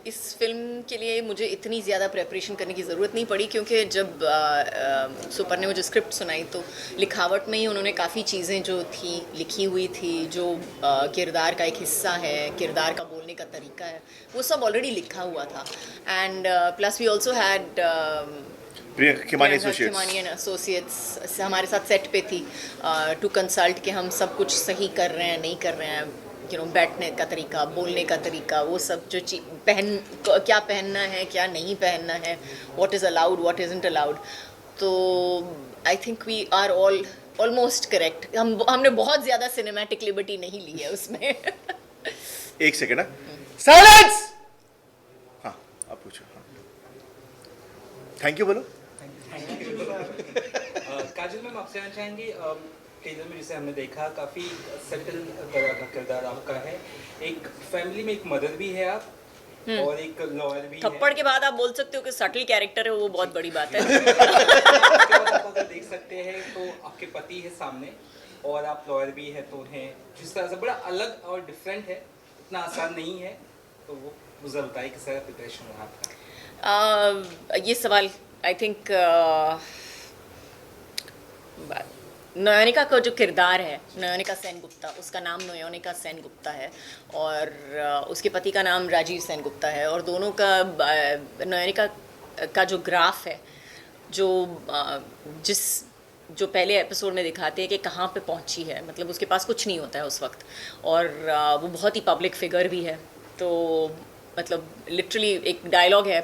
इस फिल्म के लिए मुझे इतनी ज़्यादा प्रेपरेशन करने की ज़रूरत नहीं पड़ी, क्योंकि जब सुपर ने मुझे स्क्रिप्ट सुनाई तो लिखावट में ही उन्होंने काफ़ी चीज़ें जो थी लिखी हुई थी, जो किरदार का एक हिस्सा है, किरदार का बोलने का तरीका है, वो सब ऑलरेडी लिखा हुआ था. And plus we also had Priyanka Khimani Priyanka Khimani and associates हमारे साथ सेट पे थी टू कंसल्ट कि हम सब कुछ सही कर रहे हैं नहीं कर रहे हैं, बैठने का तरीका, बोलने का तरीका, वो सब जो क्या पहनना है क्या नहीं पहनना है, what is allowed what isn't allowed. तो I think we are almost correct. हमने बहुत ज़्यादा सिनेमैटिक लिबर्टी नहीं ली है उसमें. एक सेकेंड ना, साइलेंस. हाँ आप पूछो. हाँ थैंक यू बोलो. काजल मैम, आपसे जानना चाहेंगे, ट्रेलर में जिसे हमने देखा काफ़ी सटल तरह का किरदार आपका है. एक फैमिली में एक मदर भी है आप, और एक लॉयर भी है. थप्पड़ के बाद आप बोल सकते हो कि सटल कैरेक्टर है, वो बहुत बड़ी बात है. उसके बाद आप अगर देख सकते हैं तो आपके पति है सामने, और आप लॉयर भी है, तो हैं जिस तरह से बड़ा अलग और डिफरेंट है, इतना आसान नहीं है. तो वो मुझे बताइए किस तरह प्रिपरेशन रहा आपका. ये सवाल आई थिंक नयोनिका का जो किरदार है, नयोनिका सेनगुप्ता, उसका नाम नयोनिका सेनगुप्ता है, और उसके पति का नाम राजीव सेनगुप्ता है, और दोनों का नयोनिका का जो ग्राफ है, जो जो पहले एपिसोड में दिखाते हैं कि कहाँ पे पहुँची है, मतलब उसके पास कुछ नहीं होता है उस वक्त, और वो बहुत ही पब्लिक फिगर भी है. तो मतलब लिटरली एक डायलॉग है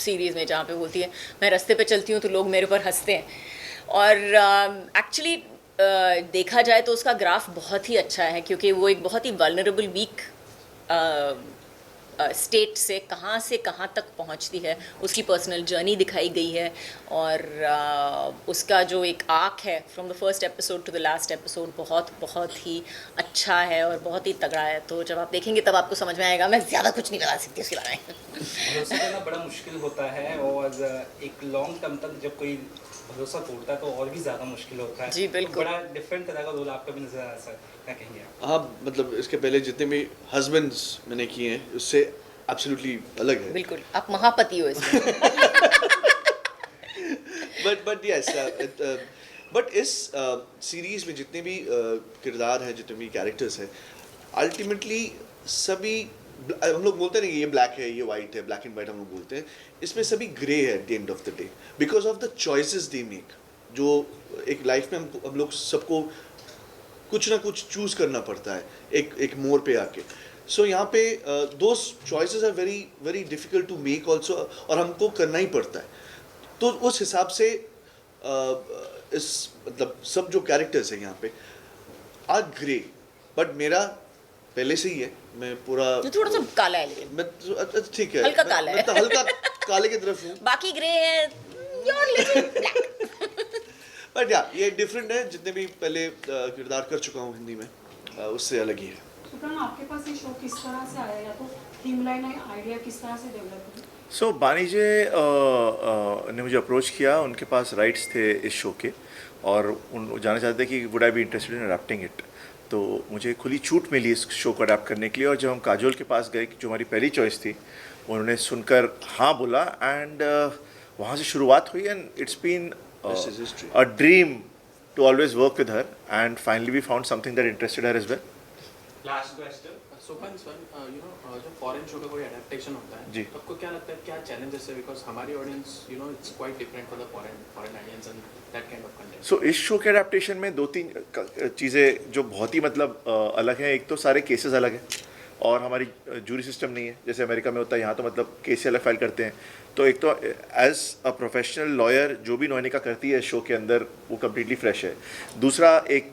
सीरीज़ में जहाँ पे बोलती है, मैं रास्ते पे चलती हूँ तो लोग मेरे पर हंसते हैं. और एक्चुअली देखा जाए तो उसका ग्राफ बहुत ही अच्छा है, क्योंकि वो एक बहुत ही वल्नरेबल वीक स्टेट से कहाँ तक पहुंचती है, उसकी पर्सनल जर्नी दिखाई गई है. और उसका जो एक आर्क है from the first episode to the last episode बहुत ही अच्छा है और बहुत ही तगड़ा है. तो जब आप देखेंगे तब आपको समझ में आएगा. मैं ज़्यादा कुछ नहीं बता सकती उसके बारे में. भरोसा करना बड़ा मुश्किल होता है, और एक लॉन्ग टर्म तक जब कोई भरोसा तोड़ता है तो और भी ज़्यादा मुश्किल होता है. जी बिल्कुल. तो बड़ा डिफरेंट तरह का रोल आपका भी नजर आ रहा है सर, क्या कहेंगे आप? हाँ, मतलब इसके पहले जितने भी हस्बैंड्स मैंने किए हैं उससे एब्सोल्युटली अलग है. बिल्कुल, आप महापति हो इसमें. बट यस, बट इस सीरीज में जितने भी किरदार हैं, जितने भी कैरेक्टर्स हैं, अल्टीमेटली सभी हम लोग बोलते हैं ना ये ब्लैक है, ये वाइट है, ब्लैक एंड वाइट हम लोग बोलते हैं, इसमें सभी ग्रे है at the end of the day, because of the choices they make. जो एक लाइफ में हम लोग सबको कुछ ना कुछ चूज करना पड़ता है एक मोड़ पे आके. सो यहाँ पे those choices are very very difficult to make also, और हमको करना ही पड़ता है. तो उस हिसाब से इस मतलब सब जो कैरेक्टर्स हैं यहाँ पे आर ग्रे, बट मेरा पहले से ही है, मैं पूरा जो थोड़ा सा काला है, लेकिन मैं ठीक है, हल्का काला है. मैं तो हल्का काले की तरफ हूँ. बाकी ग्रे है, you're little black. बट या ये डिफरेंट है. जितने भी पहले किरदार कर चुका हूँ हिंदी में, उससे अलग ही है. सुप्रान, आपके पास ये शो किस तरह से आया, या तो थीमलाइन आइडिया किस तरह से डेवलप हुआ? सो बानी जी ने मुझे अप्रोच किया, उनके पास राइट्स थे इस शो के, और उन जानना चाहते थे कि would I be interested in adapting it. तो मुझे खुली छूट मिली इस शो को अडेप्ट करने के लिए. और जब हम काजोल के पास गए, जो हमारी पहली चॉइस थी, उन्होंने सुनकर हाँ बोला, एंड वहाँ से शुरुआत हुई. And it's been a dream to always work with her, and finally we found something that interested her as well. Last question, Supan sir, जो फॉरेन शो का कोई एडेप्टेशन होता है, जी, तो आपको क्या लगता है क्या चैलेंजेस है, बिकॉज हमारी audience it's quite different for the foreign audience and that kind of content. So इस शो के एडेप्टेशन में 2-3 चीज़ें जो बहुत ही मतलब अलग हैं. एक तो सारे केसेस अलग हैं, और हमारी जूरी सिस्टम नहीं है जैसे अमेरिका में होता है. यहाँ तो मतलब केस अलग फाइल करते हैं. तो एक तो एज अ प्रोफेशनल लॉयर जो भी नोनिका करती है शो के अंदर, वो कम्प्लीटली फ्रेश है. दूसरा, एक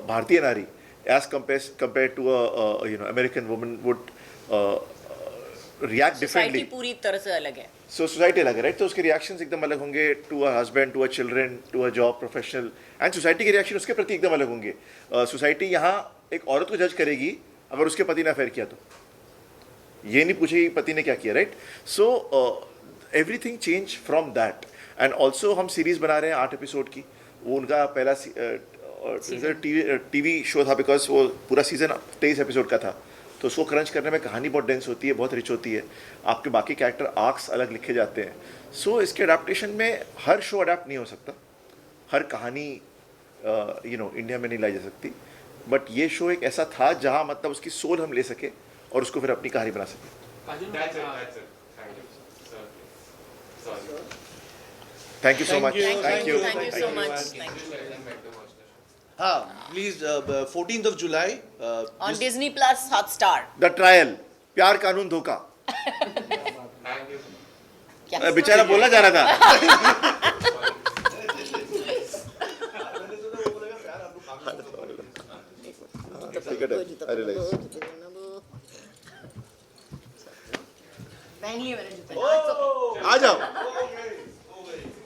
भारतीय नारी as compare to American woman would react differently. पूरी तरह से अलग है. सो सोसाइटी अलग है, राइट. तो उसके रिएक्शंस एकदम अलग होंगे to a husband, to a children, to a job professional. And society के रिएक्शन उसके प्रति एकदम अलग होंगे. सोसाइटी यहाँ एक औरत को जज करेगी अगर उसके पति ने अफेयर किया, तो ये नहीं पूछेगी पति ने क्या किया, right. So everything change from that. And also हम सीरीज़ बना रहे हैं 8 एपिसोड की. वो उनका पहला टीवी शो था, बिकॉज वो पूरा सीजन 23 एपिसोड का था. तो उसको क्रंच करने में कहानी बहुत डेंस होती है, बहुत रिच होती है, आपके बाकी कैरेक्टर आर्क्स अलग लिखे जाते हैं। सो इसके अडेप्टेशन में हर शो अडेप्ट नहीं हो सकता, हर कहानी इंडिया में नहीं लाई जा सकती, बट ये शो एक ऐसा था जहाँ मतलब उसकी सोल हम ले सके और उसको फिर अपनी कहानी बना सके। Kajal, That's it. Thank you. Sir, sorry. Thank you so much, thank you so much, thank you. हाँ please 14th of July on Disney plus Hotstar. The trial, Pyaar Kanoon धोखा। Thank you. क्या बेचारा बोला जा रहा था। पहन लिया मैंने जूते। आ जाओ।